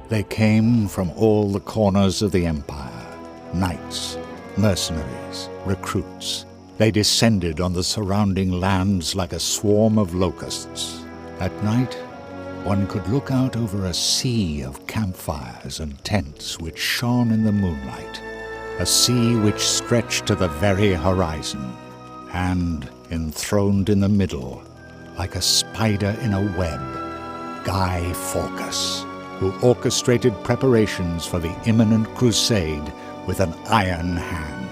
They came from all the corners of the empire. Knights, mercenaries, recruits. They descended on the surrounding lands like a swarm of locusts. At night, one could look out over a sea of campfires and tents which shone in the moonlight, a sea which stretched to the very horizon, and, enthroned in the middle, like a spider in a web, Guy Fawkes, who orchestrated preparations for the imminent crusade with an iron hand.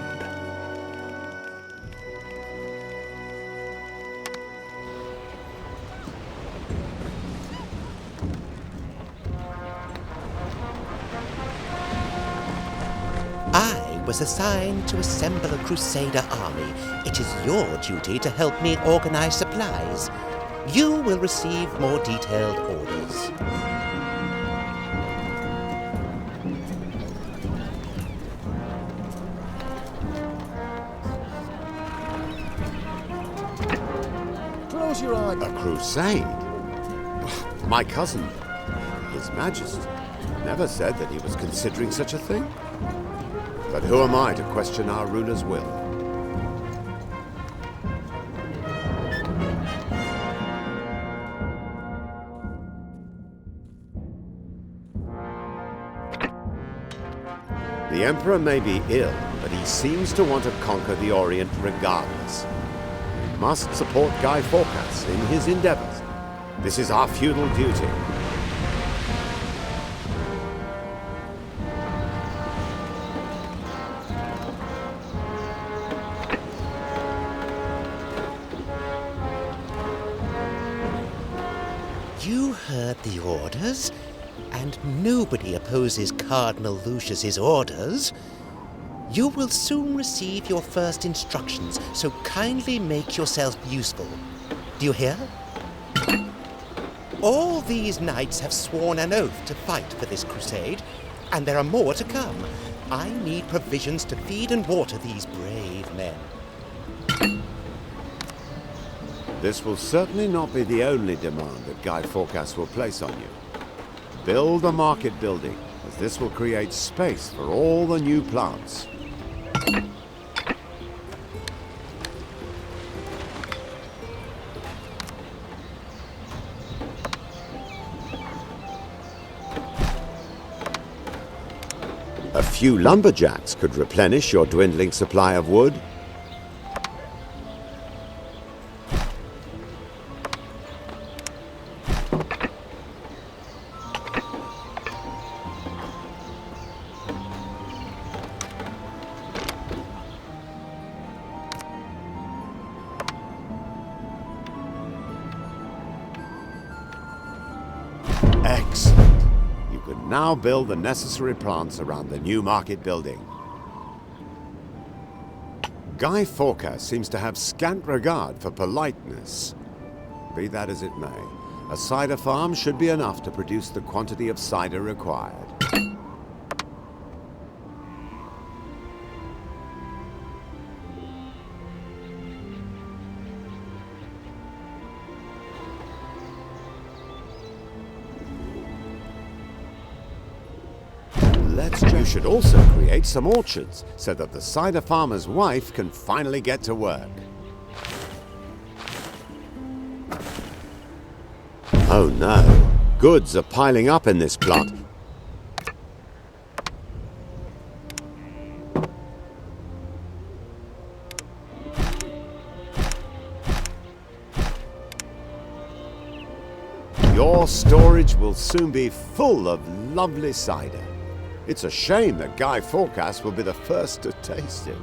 I was assigned to assemble a Crusader army. It is your duty to help me organize supplies. You will receive more detailed orders. Close your eyes. A crusade? My cousin, His Majesty, never said that he was considering such a thing. But who am I to question our ruler's will? The Emperor may be ill, but he seems to want to conquer the Orient regardless. We must support Guy Fawkes in his endeavors. This is our feudal duty. You heard the orders, and nobody opposes Cardinal Lucius's orders. You will soon receive your first instructions, so kindly make yourself useful. Do you hear? All these knights have sworn an oath to fight for this crusade, and there are more to come. I need provisions to feed and water these brave men. This will certainly not be the only demand that Guy Fawkes will place on you. Build a market building, as this will create space for all the new plants. A few lumberjacks could replenish your dwindling supply of wood. Excellent. You can now build the necessary plants around the new market building. Guy Fawkes seems to have scant regard for politeness. Be that as it may, a cider farm should be enough to produce the quantity of cider required. You should also create some orchards so that the cider farmer's wife can finally get to work. Oh no, goods are piling up in this plot. Your storage will soon be full of lovely cider. It's a shame that Guy Fawkes will be the first to taste it.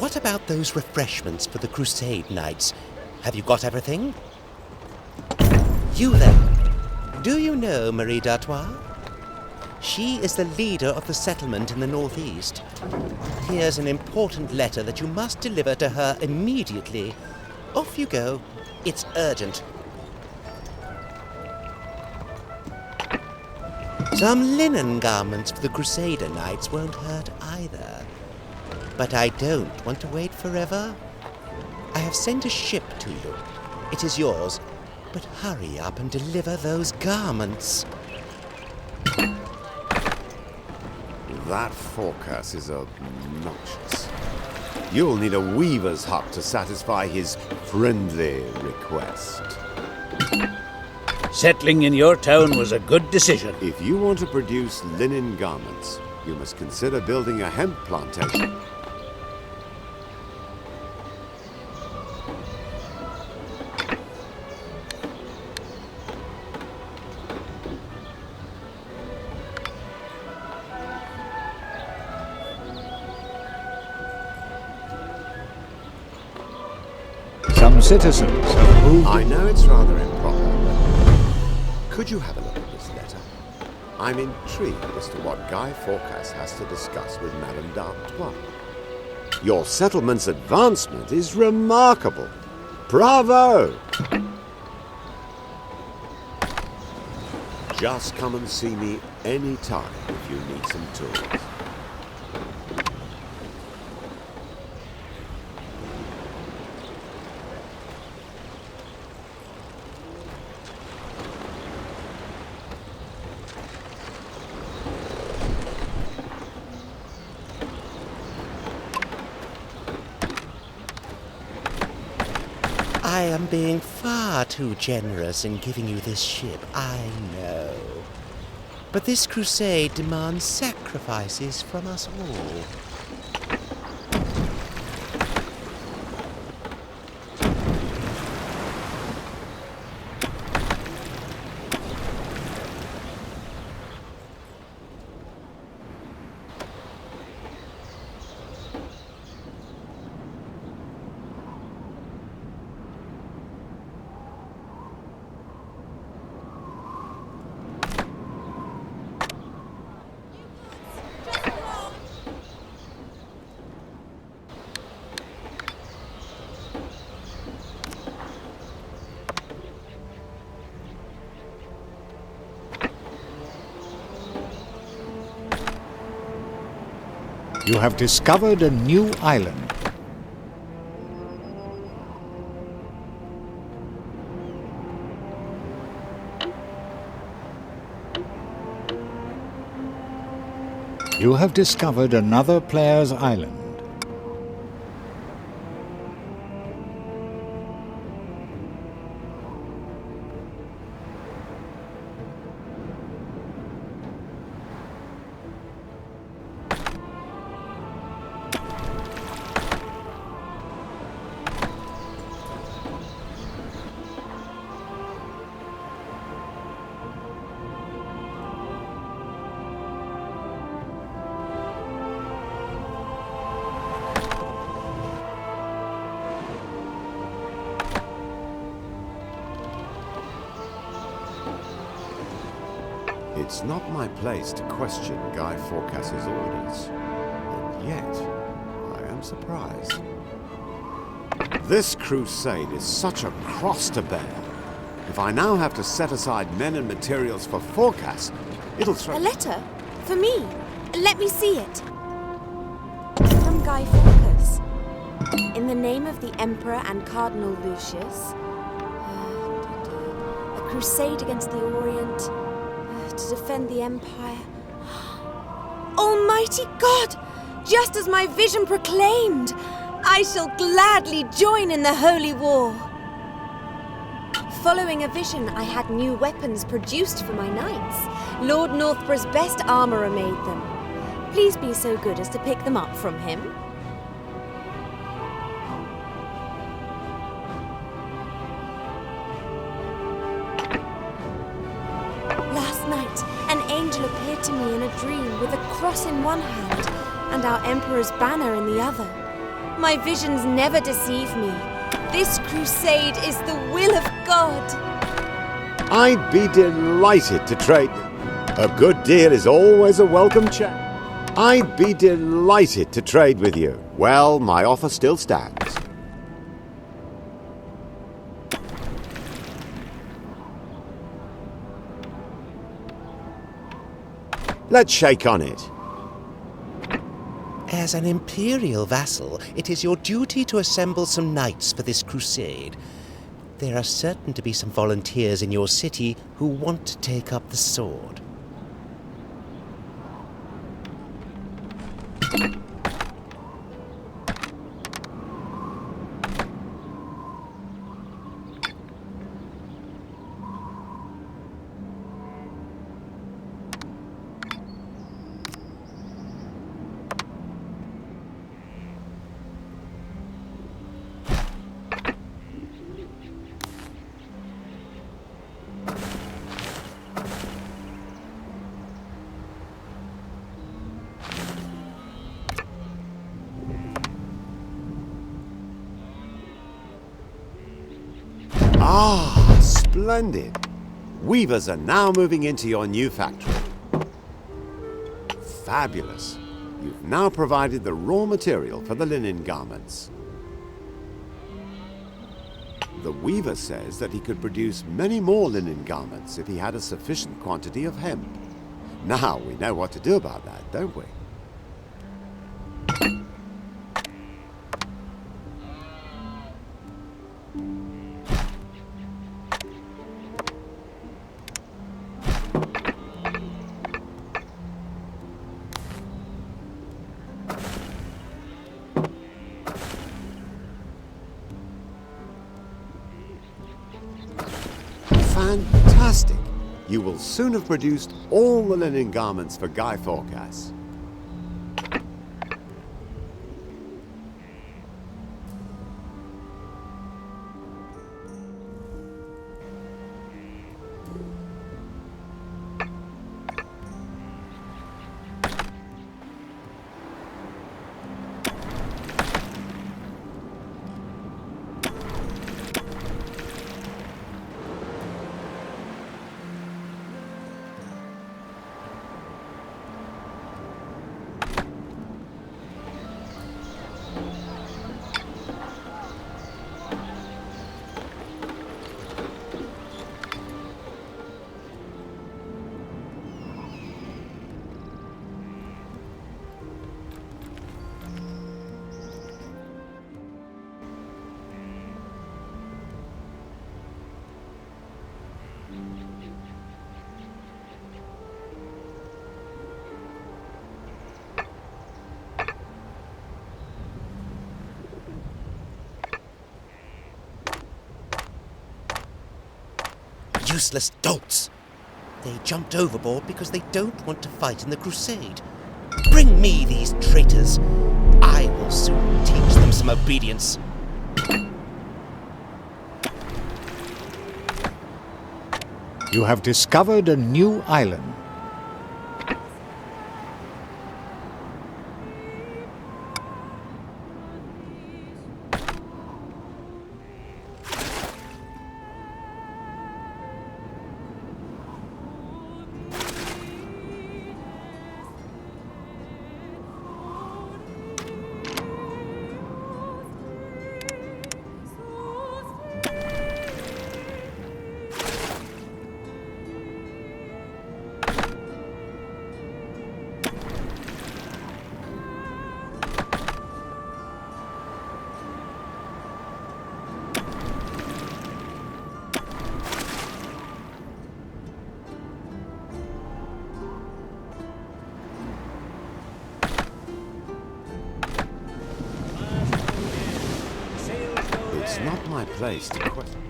What about those refreshments for the Crusade Knights? Have you got everything? You there. Do you know Marie d'Artois? She is the leader of the settlement in the northeast. Here's an important letter that you must deliver to her immediately. Off you go. It's urgent. Some linen garments for the Crusader Knights won't hurt either. But I don't want to wait forever. I have sent a ship to you. It is yours. But hurry up and deliver those garments. That forecast is obnoxious. You'll need a weaver's hut to satisfy his friendly request. Settling in your town was a good decision. If you want to produce linen garments, you must consider building a hemp plantation. Some citizens have moved... I know it's rather improper, but could you have a look at this letter? I'm intrigued as to what Guy Fawkes has to discuss with Madame d'Artois. Your settlement's advancement is remarkable. Bravo! Just come and see me any time if you need some tools. I am being far too generous in giving you this ship, I know. But this crusade demands sacrifices from us all. You have discovered a new island. You have discovered another player's island. It's not my place to question Guy Fawkes's orders, and yet I am surprised. This crusade is such a cross to bear. If I now have to set aside men and materials for Fawkes, it'll throw... A letter? For me? Let me see it. From Guy Fawkes. In the name of the Emperor and Cardinal Lucius. A crusade against the Orient. To defend the Empire. Almighty God! Just as my vision proclaimed! I shall gladly join in the holy war. Following a vision, I had new weapons produced for my knights. Lord Northborough's best armourer made them. Please be so good as to pick them up from him. Last night, an angel appeared to me in a dream with a cross in one hand and our Emperor's banner in the other. My visions never deceive me. This crusade is the will of God. I'd be delighted to trade. A good deal is always a welcome check. I'd be delighted to trade with you. Well, my offer still stands. Let's shake on it. As an imperial vassal, it is your duty to assemble some knights for this crusade. There are certain to be some volunteers in your city who want to take up the sword. Ah, splendid. Weavers are now moving into your new factory. Fabulous. You've now provided the raw material for the linen garments. The weaver says that he could produce many more linen garments if he had a sufficient quantity of hemp. Now we know what to do about that, don't we? Fantastic! You will soon have produced all the linen garments for Guy Fawkes. useless dolts! They jumped overboard because they don't want to fight in the crusade. Bring me these traitors. I will soon teach them some obedience. You have discovered a new island. It's not my place to question.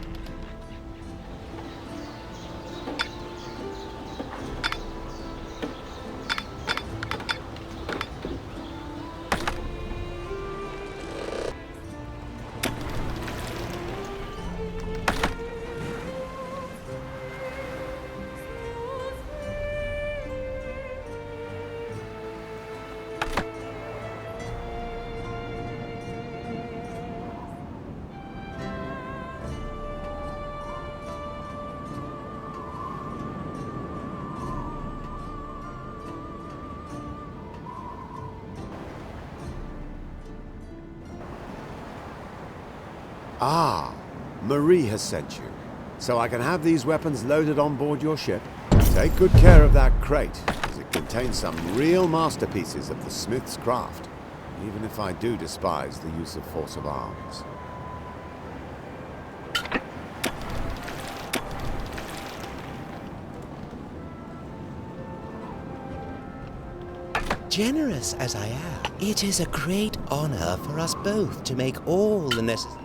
Ah, Marie has sent you, so I can have these weapons loaded on board your ship. Take good care of that crate, as it contains some real masterpieces of the smith's craft, even if I do despise the use of force of arms. Generous as I am, it is a great honor for us both to make all the necessary...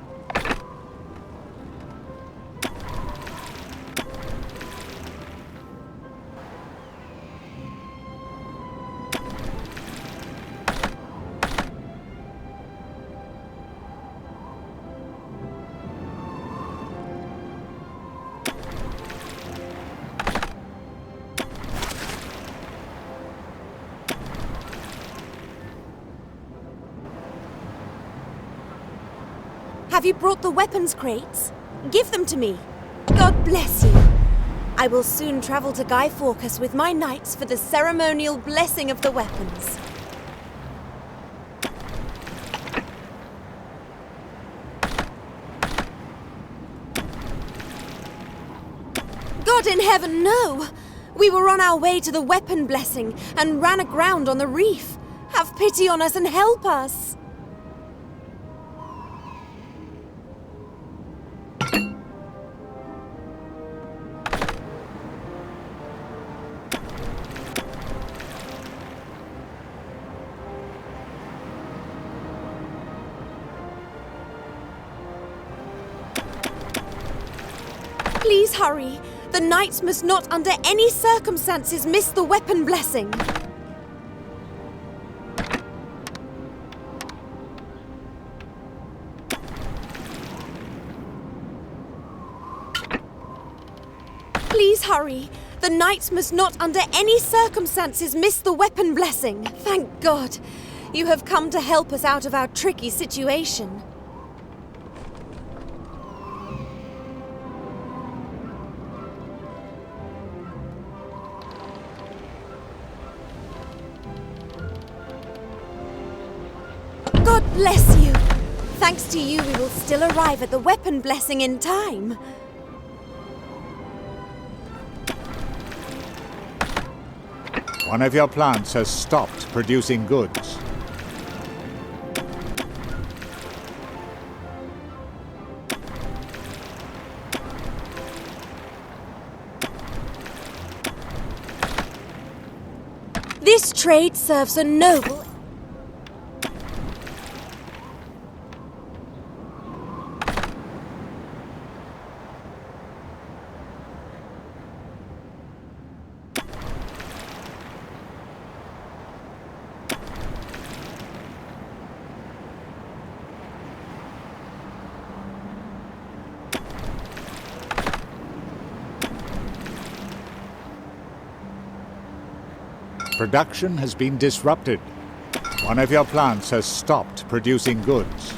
Have you brought the weapons crates? Give them to me. God bless you. I will soon travel to Guy Fawkes with my knights for the ceremonial blessing of the weapons. God in heaven, no! We were on our way to the weapon blessing and ran aground on the reef. Have pity on us and help us! Please hurry. The knights must not under any circumstances miss the weapon blessing. Please hurry. The knights must not under any circumstances miss the weapon blessing. Thank God. You have come to help us out of our tricky situation. God bless you! Thanks to you, we will still arrive at the weapon blessing in time. One of your plants has stopped producing goods. This trade serves a noble... Production has been disrupted. One of your plants has stopped producing goods.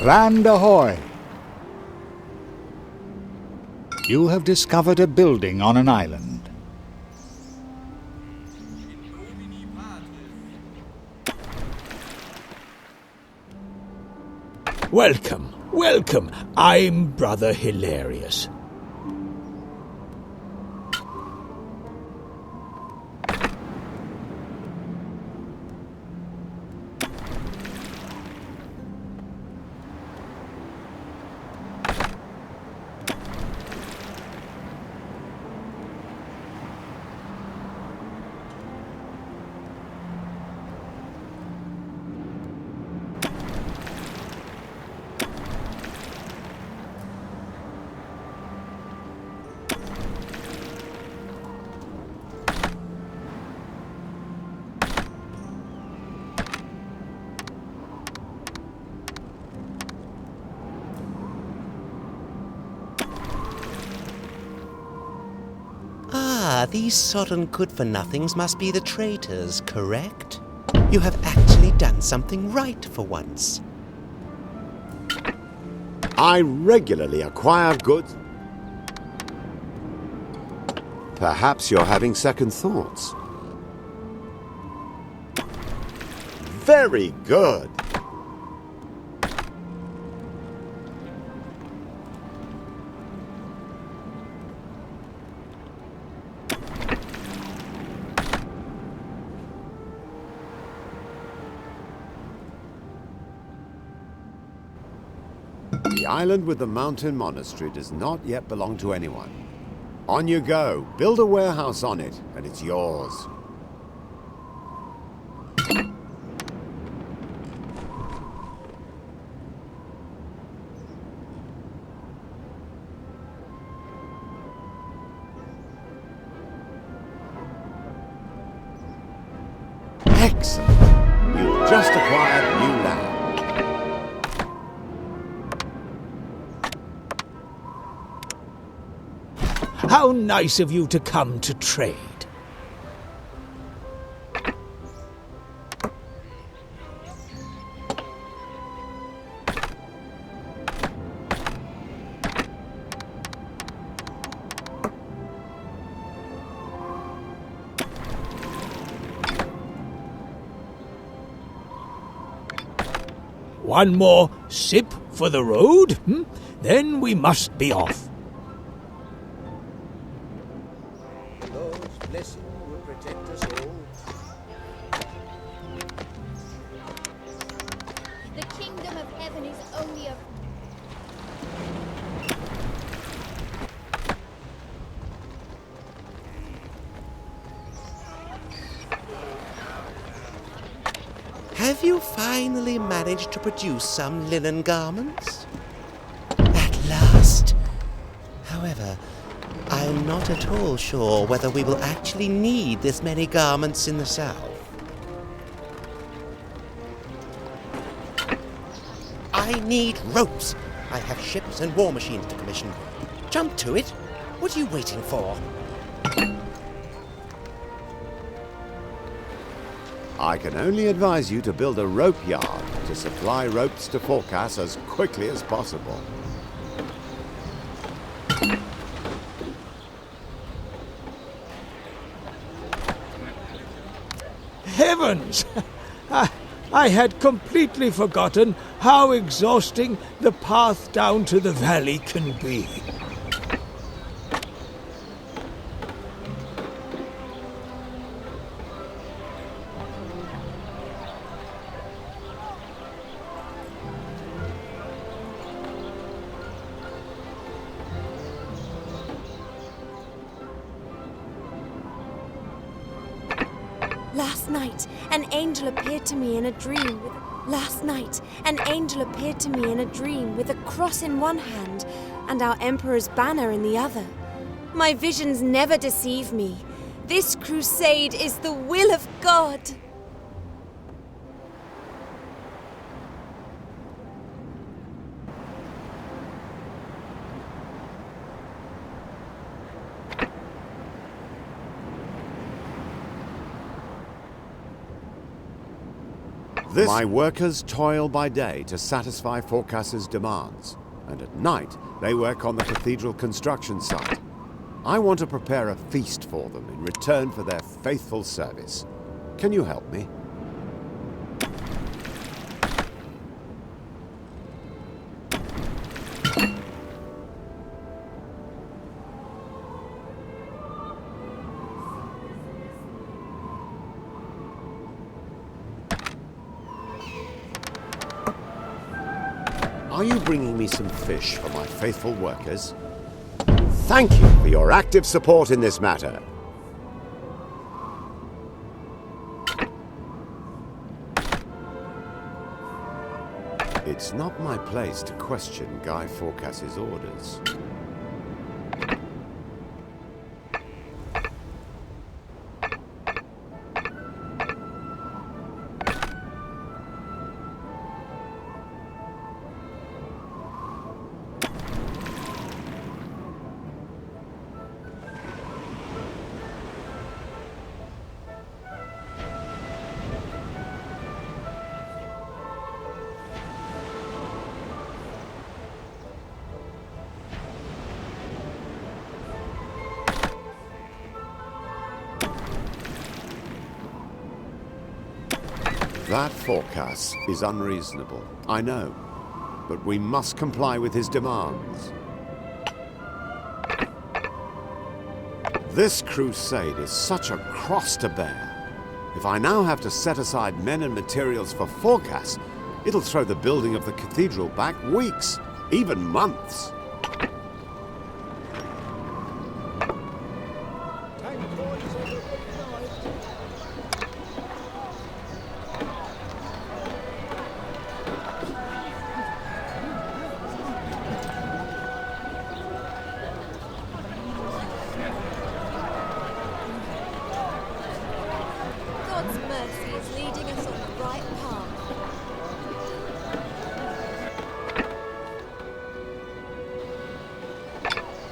Land ahoy! You have discovered a building on an island. Welcome, welcome. I'm Brother Hilarious. Ah, these sodden good-for-nothings must be the traitors, correct? You have actually done something right for once. I regularly acquire goods. Perhaps you're having second thoughts. Very good. The island with the mountain monastery does not yet belong to anyone. On you go. Build a warehouse on it, and it's yours. Excellent. You've just acquired new land. How nice of you to come to trade. One more sip for the road, then we must be off. Lord's blessing will protect us all. The kingdom of heaven is only a... Have you finally managed to produce some linen garments? At last. However, I'm not at all sure whether we will actually need this many garments in the south. I need ropes. I have ships and war machines to commission. Jump to it. What are you waiting for? I can only advise you to build a rope yard to supply ropes to Forecast as quickly as possible. Heavens! I had completely forgotten how exhausting the path down to the valley can be. Last night, an angel appeared to me in a dream with Last night, an angel appeared to me in a dream with a cross in one hand and our Emperor's banner in the other. My visions never deceive me. This crusade is the will of God. My workers toil by day to satisfy Phorcas's demands, and at night they work on the cathedral construction site. I want to prepare a feast for them in return for their faithful service. Can you help me? Are you bringing me some fish for my faithful workers? Thank you for your active support in this matter. It's not my place to question Guy Phorcas's orders. That Phorcas is unreasonable, I know, but we must comply with his demands. This crusade is such a cross to bear. If I now have to set aside men and materials for Phorcas, it'll throw the building of the cathedral back weeks, even months. God's mercy is leading us on the right path.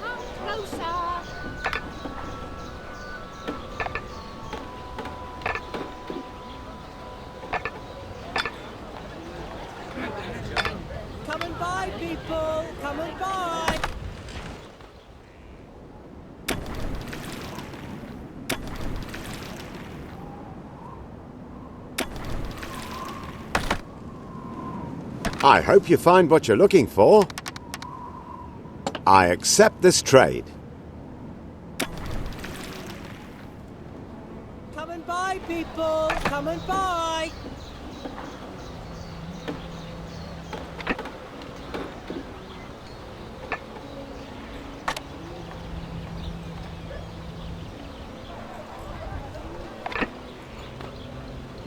Come closer. Come and buy, people! Come and buy! I hope you find what you're looking for. I accept this trade. Come and buy, people! Come and buy!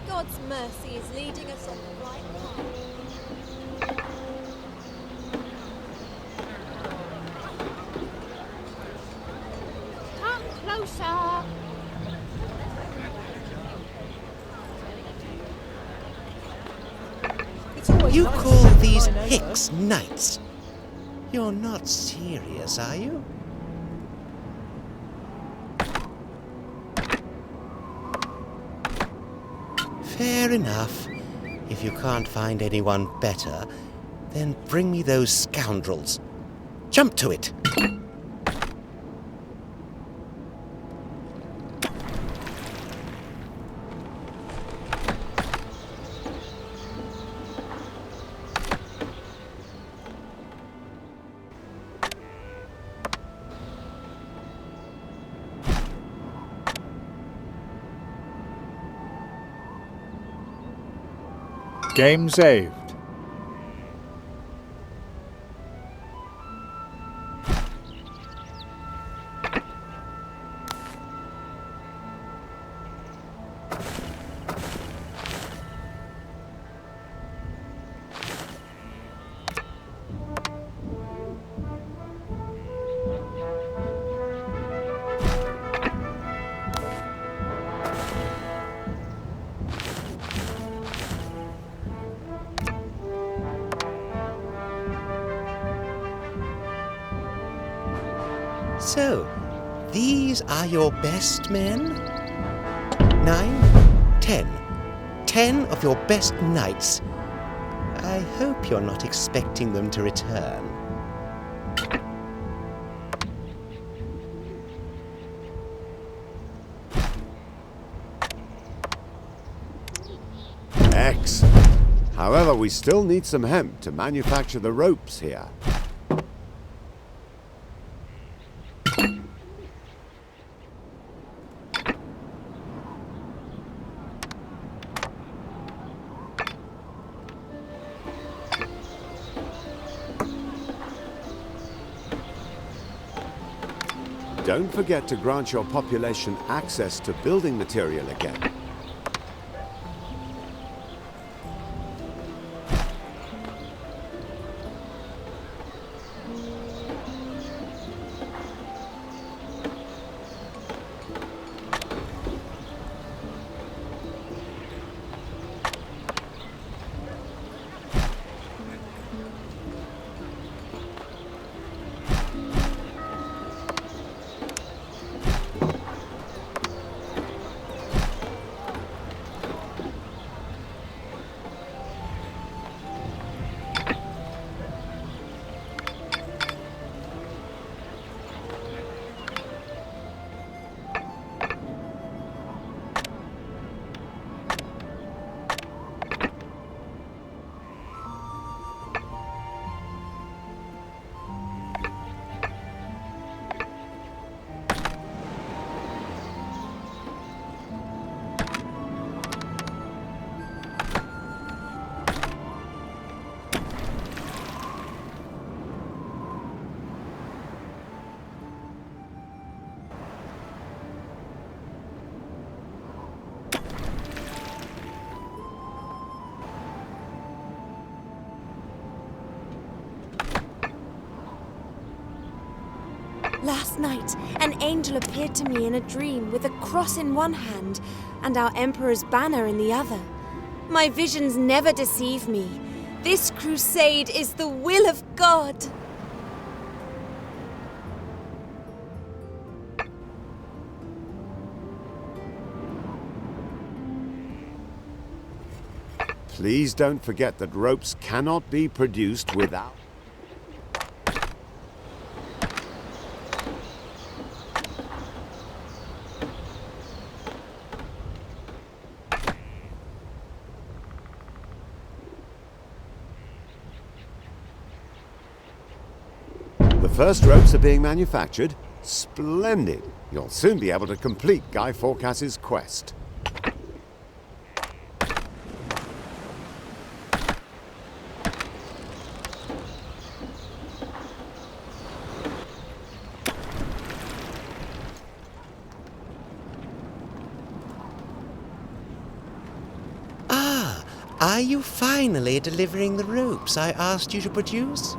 God's mercy is leading us on the right path. Come closer. It's always You nice to call satisfy these a neighbour. Hicks knights? You're not serious, are you? Fair enough. If you can't find anyone better, then bring me those scoundrels. Jump to it! Game saved. So, these are your best men? 9, 10. 10 of your best knights. I hope you're not expecting them to return. Excellent. However, we still need some hemp to manufacture the ropes here. Don't forget to grant your population access to building material again. Last night, an angel appeared to me in a dream with a cross in one hand and our Emperor's banner in the other. My visions never deceive me. This crusade is the will of God. Please don't forget that ropes cannot be produced without... The first ropes are being manufactured. Splendid! You'll soon be able to complete Guy Fawkes's quest. Are you finally delivering the ropes I asked you to produce?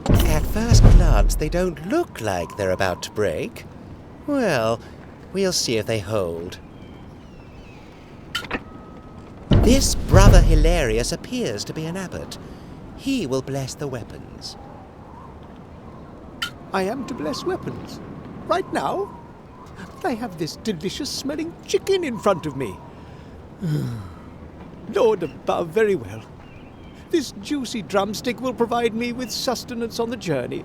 At first glance, they don't look like they're about to break. Well, we'll see if they hold. This brother Hilarious appears to be an abbot. He will bless the weapons. I am to bless weapons. Right now? I have this delicious-smelling chicken in front of me. Lord above, very well. This juicy drumstick will provide me with sustenance on the journey.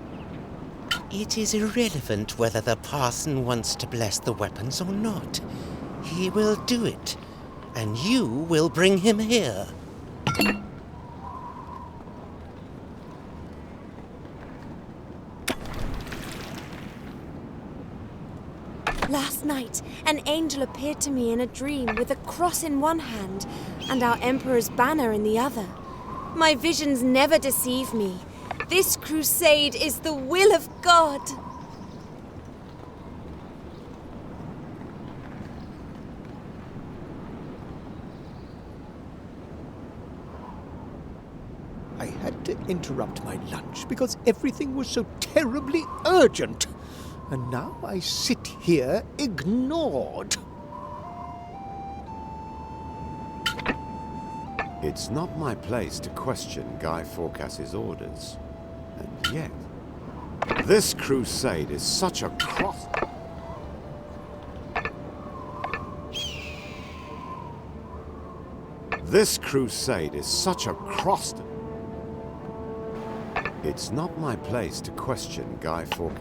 It is irrelevant whether the parson wants to bless the weapons or not. He will do it, and you will bring him here. Last night, an angel appeared to me in a dream with a cross in one hand and our Emperor's banner in the other. My visions never deceive me. This crusade is the will of God. I had to interrupt my lunch because everything was so terribly urgent. And now I sit here ignored. It's not my place to question Guy Fawkes's orders. And yet... This crusade is such a cross... This crusade is such a cross... It's not my place to question Guy Fawkes.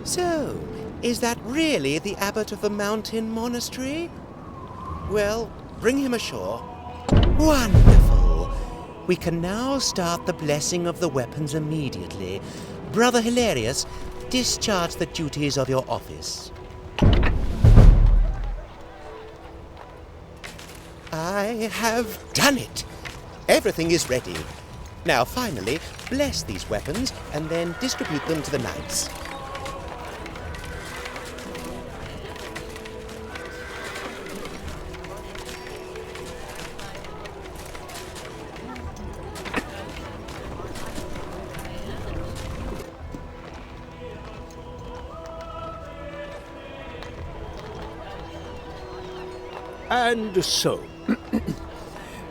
So, is that really the abbot of the mountain monastery? Well, bring him ashore. Wonderful! We can now start the blessing of the weapons immediately. Brother Hilarious, discharge the duties of your office. I have done it! Everything is ready. Now, finally, bless these weapons and then distribute them to the knights. And so,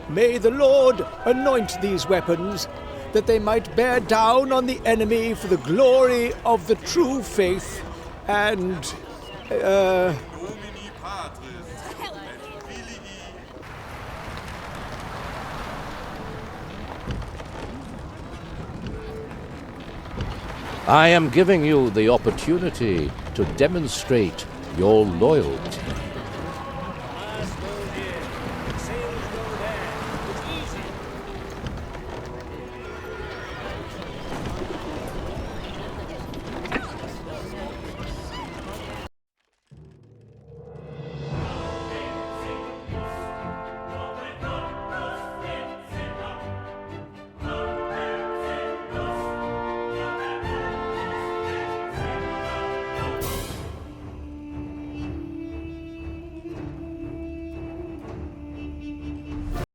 may the Lord anoint these weapons, that they might bear down on the enemy for the glory of the true faith, and, I am giving you the opportunity to demonstrate your loyalty.